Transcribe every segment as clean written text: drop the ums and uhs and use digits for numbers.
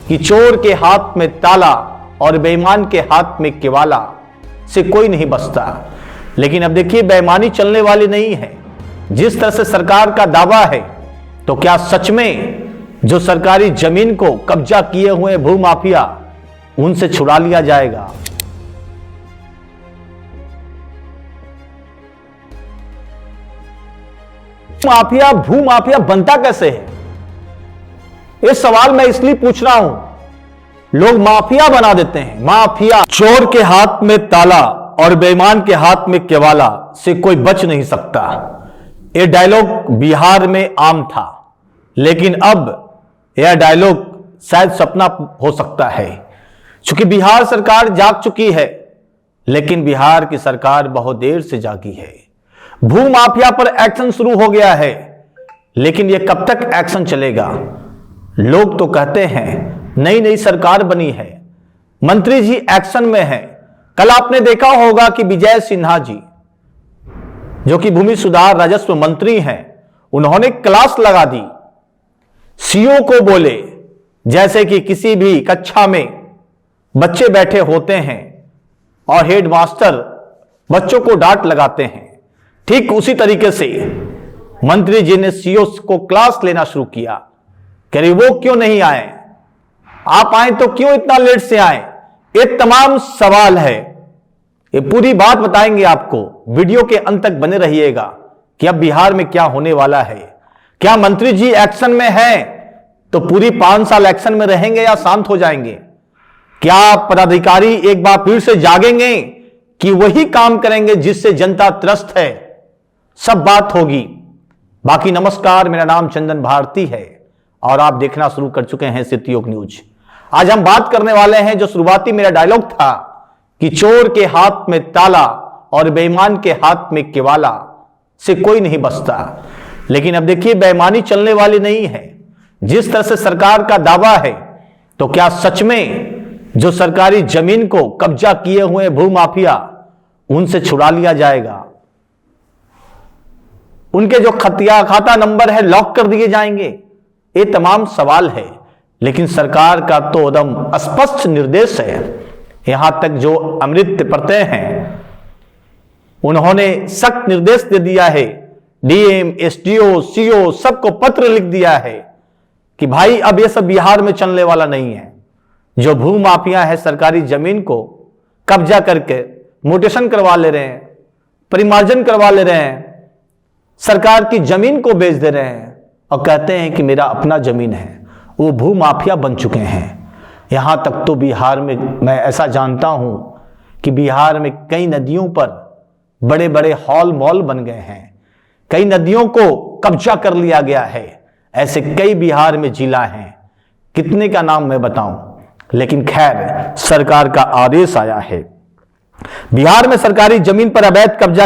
कि चोर के हाथ में ताला और बेईमान के हाथ में केवाला से कोई नहीं बचता। लेकिन अब देखिए, बेईमानी चलने वाली नहीं है। जिस तरह से सरकार का दावा है, तो क्या सच में जो सरकारी जमीन को कब्जा किए हुए भूमाफिया उनसे छुड़ा लिया जाएगा? माफिया भूमाफिया बनता कैसे है, ये सवाल मैं इसलिए पूछ रहा हूं। लोग माफिया बना देते हैं। माफिया, चोर के हाथ में ताला और बेईमान के हाथ में केवाला से कोई बच नहीं सकता। यह डायलॉग बिहार में आम था, लेकिन अब यह डायलॉग शायद सपना हो सकता है। क्योंकि बिहार सरकार जाग चुकी है, लेकिन बिहार की सरकार बहुत देर से जागी है। भूमाफिया पर एक्शन शुरू हो गया है, लेकिन यह कब तक एक्शन चलेगा? लोग तो कहते हैं नई नई सरकार बनी है, मंत्री जी एक्शन में है। कल आपने देखा होगा कि विजय सिन्हा जी, जो कि भूमि सुधार राजस्व मंत्री हैं, उन्होंने क्लास लगा दी। सीओ को बोले, जैसे कि किसी भी कक्षा में बच्चे बैठे होते हैं और हेडमास्टर बच्चों को डांट लगाते हैं, ठीक उसी तरीके से मंत्री जी ने सीओ को क्लास लेना शुरू किया। कह रही वो क्यों नहीं आए, आप आए तो क्यों इतना लेट से आए? ये तमाम सवाल है। ये पूरी बात बताएंगे आपको। वीडियो के अंत तक बने रहिएगा कि अब बिहार में क्या होने वाला है। क्या मंत्री जी एक्शन में हैं तो पूरी 5 साल एक्शन में रहेंगे या शांत हो जाएंगे? क्या पदाधिकारी एक बार फिर से जागेंगे कि वही काम करेंगे जिससे जनता त्रस्त है? सब बात होगी। बाकी नमस्कार, मेरा नाम चंदन भारती है और आप देखना शुरू कर चुके हैं सिटी न्यूज। आज हम बात करने वाले हैं, जो शुरुआती मेरा डायलॉग था कि चोर के हाथ में ताला और बेईमान के हाथ में केवाला से कोई नहीं बचता। लेकिन अब देखिए, बेईमानी चलने वाली नहीं है। जिस तरह से सरकार का दावा है, तो क्या सच में जो सरकारी जमीन को कब्जा किए हुए भूमाफिया उनसे छुड़ा लिया जाएगा? उनके जो खाता नंबर है लॉक कर दिए जाएंगे? ये तमाम सवाल है। लेकिन सरकार का तो एकदम स्पष्ट निर्देश है। यहां तक जो अमृत पढ़ते हैं, उन्होंने सख्त निर्देश दे दिया है। डीएम, एसडीओ, सीओ सबको पत्र लिख दिया है कि भाई अब ये सब बिहार में चलने वाला नहीं है। जो भूमाफिया है सरकारी जमीन को कब्जा करके म्यूटेशन करवा ले रहे हैं, परिमार्जन करवा ले रहे हैं, सरकार की जमीन को बेच दे रहे हैं और कहते हैं कि मेरा अपना जमीन है, वो भूमाफिया बन चुके हैं। यहां तक तो बिहार में मैं ऐसा जानता हूं कि बिहार में कई नदियों पर बड़े बड़े हॉल मॉल बन गए हैं। कई नदियों को कब्जा कर लिया गया है। ऐसे कई बिहार में जिला हैं, कितने का नाम मैं बताऊं। लेकिन खैर, सरकार का आदेश आया है। बिहार में सरकारी जमीन पर अवैध कब्जा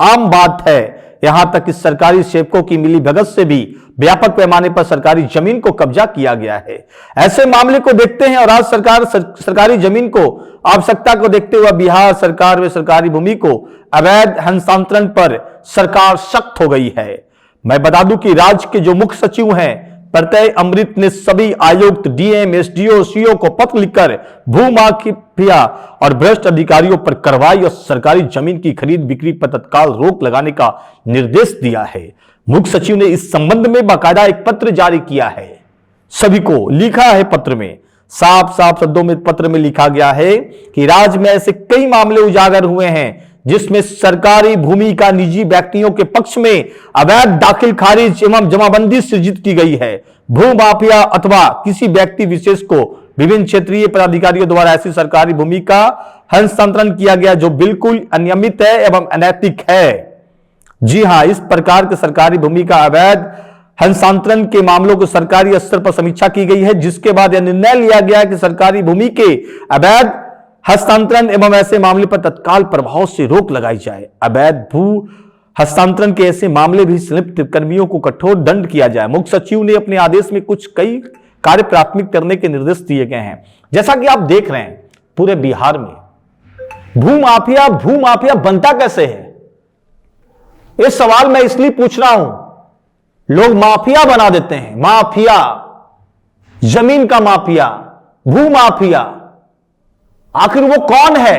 आम बात है। यहां तक कि सरकारी सेवकों की मिलीभगत से भी व्यापक पैमाने पर सरकारी जमीन को कब्जा किया गया है। ऐसे मामले को देखते हैं और आज सरकारी जमीन को आवश्यकता को देखते हुए बिहार सरकार में सरकारी भूमि को अवैध हस्तांतरण पर सरकार सख्त हो गई है। मैं बता दूं कि राज्य के जो मुख्य सचिव हैं प्रत्यय अमृत ने सभी आयुक्त, डीएम, एसडीओ, सीओ को पत्र लिखकर भूमाफिया और भ्रष्ट अधिकारियों पर कार्रवाई और सरकारी जमीन की खरीद बिक्री पर तत्काल रोक लगाने का निर्देश दिया है। मुख्य सचिव ने इस संबंध में बाकायदा एक पत्र जारी किया है। सभी को लिखा है पत्र में, साफ साफ शब्दों में पत्र में लिखा गया है कि राज्य में ऐसे कई मामले उजागर हुए हैं जिसमें सरकारी भूमि का निजी व्यक्तियों के पक्ष में अवैध दाखिल खारिज एवं जमाबंदी सृजित की गई है। भूमाफिया अथवा किसी व्यक्ति विशेष को विभिन्न क्षेत्रीय पदाधिकारियों द्वारा ऐसी सरकारी भूमि का हस्तांतरण किया गया जो बिल्कुल अनियमित है एवं अनैतिक है। जी हां, इस प्रकार के सरकारी भूमि का अवैध हस्तांतरण के मामलों को सरकारी स्तर पर समीक्षा की गई है, जिसके बाद यह निर्णय लिया गया कि सरकारी भूमि के अवैध हस्तांतरण एवं ऐसे मामले पर तत्काल प्रभाव से रोक लगाई जाए। अवैध भू हस्तांतरण के ऐसे मामले भी संलिप्त कर्मियों को कठोर दंड किया जाए। मुख्य सचिव ने अपने आदेश में कुछ कई कार्य प्राथमिक करने के निर्देश दिए गए हैं। जैसा कि आप देख रहे हैं, पूरे बिहार में भूमाफिया बनता कैसे है, ये सवाल मैं इसलिए पूछ रहा हूं। लोग माफिया बना देते हैं। माफिया, जमीन का माफिया, भूमाफिया आखिर वो कौन है,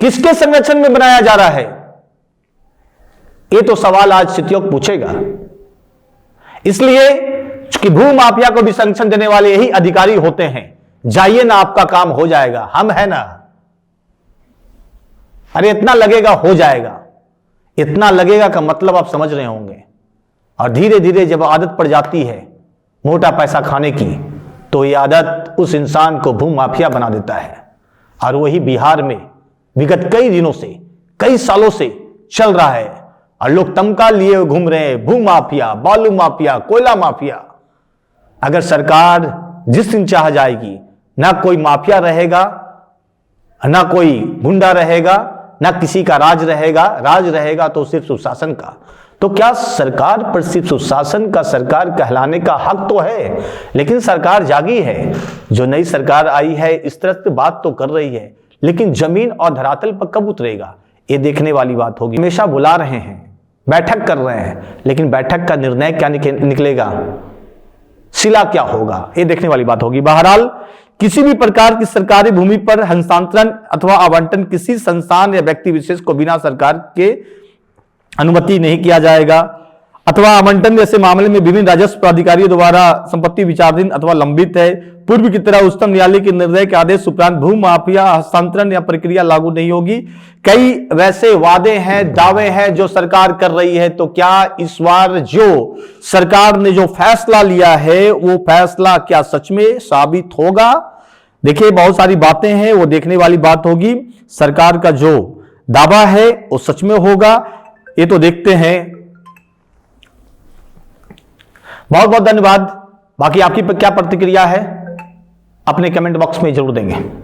किसके संरक्षण में बनाया जा रहा है? ये तो सवाल आज सितयोग पूछेगा। इसलिए कि भूमाफिया को भी संरक्षण देने वाले यही अधिकारी होते हैं। जाइए ना, आपका काम हो जाएगा, हम है ना। अरे इतना लगेगा हो जाएगा, इतना लगेगा का मतलब आप समझ रहे होंगे। और धीरे धीरे जब आदत पड़ जाती है मोटा पैसा खाने की, तो ये आदत उस इंसान को भूमाफिया बना देता है। और वही बिहार में विगत कई दिनों से, कई सालों से चल रहा है। और लोग तमका लिए घूम रहे हैं, भूमाफिया, बालू माफिया, कोयला माफिया। अगर सरकार जिस दिन चाह जाएगी, ना कोई माफिया रहेगा, ना कोई गुंडा रहेगा, ना किसी का राज रहेगा। राज रहेगा तो सिर्फ सुशासन का। तो क्या सरकार पर सिर्फ सुशासन का सरकार कहलाने का हक तो है, लेकिन सरकार जागी है। जो नई सरकार आई है इस तरह से बात तो कर रही है, लेकिन जमीन और धरातल पर कब उतरेगा ये देखने वाली बात होगी। हमेशा बुला रहे हैं, बैठक कर रहे हैं, लेकिन बैठक का निर्णय क्या निकलेगा, सिला क्या होगा, ये देखने वाली बात होगी। बहरहाल किसी भी प्रकार की सरकारी भूमि पर हस्तांतरण अथवा आवंटन किसी संस्थान या व्यक्ति विशेष को बिना सरकार के अनुमति नहीं किया जाएगा, अथवा आवंटन जैसे मामले में विभिन्न राजस्व प्राधिकारियों द्वारा संपत्ति विचाराधीन अथवा लंबित है। पूर्व की तरह उच्चतम न्यायालय के निर्णय के आदेश उपरांत भूमाफिया हस्तांतरण या प्रक्रिया लागू नहीं होगी। कई वैसे वादे हैं, दावे हैं जो सरकार कर रही है। तो क्या इस बार जो सरकार ने जो फैसला लिया है वो फैसला क्या सच में साबित होगा? देखिए बहुत सारी बातें हैं, वो देखने वाली बात होगी। सरकार का जो दावा है वो सच में होगा, ये तो देखते हैं। बहुत बहुत धन्यवाद। बाकी आपकी क्या प्रतिक्रिया है अपने कमेंट बॉक्स में जरूर देंगे।